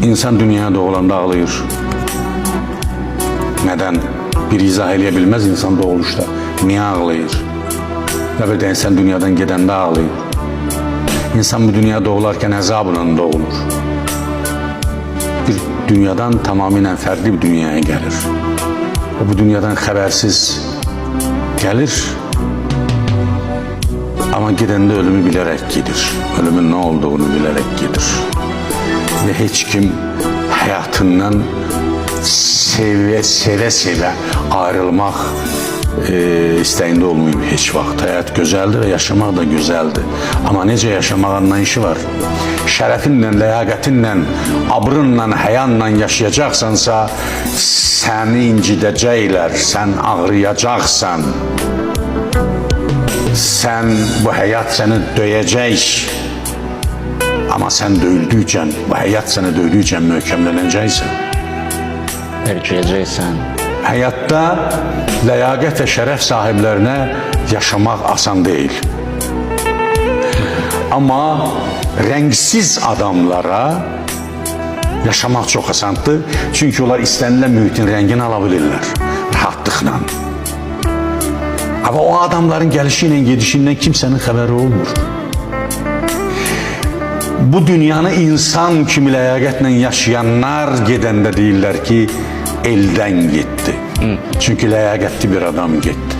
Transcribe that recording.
İnsan dünyaya doğulanda ağlayır. Neden? Bir izah edebilmez insan doğuluşta. Niye ağlayır? Ya bir de insan dünyadan gedəndə ağlayır. İnsan bu dünyaya doğularken əzabla doğulur. Bir dünyadan tamamilə fərqli bir dünyaya gəlir. O bu dünyadan xəbərsiz gəlir. Ama gedəndə ölümü bilərək gedir. Ölümün nə olduğunu bilərək gedir. Ve heç kim həyatından sevə ayrılmaq istəyində olmayıb heç vaxt. Həyat gözəldir və yaşamaq da gözəldir. Amma necə yaşamağınla işi var. Şərəfinlə, ləyaqətinlə, abrınla, həyanla yaşayacaqsansa, səni incidəcəklər, sən ağrıyacaqsan. Sən, bu həyat səni döyəcək. Amma sən döyüldükcən, bu həyat səni döydükcən möhkəmlənəcəksən. Erkələcəksən. Həyatda ləyaqət və şərəf sahiblərinə yaşamaq asan deyil. Amma rəngsiz adamlara yaşamaq çox asandır. Çünki onlar istənilən mühitin rəngini ala bilirlər rahatlıqla. Ama o adamların gelişiyle gedişindən kimsenin xəbəri olmur. Bu dünyanı insan kimi ləyaqətlə yaşayanlar gedəndə deyirlər ki, eldən getdi. Çünki ləyaqətli bir adam getdi.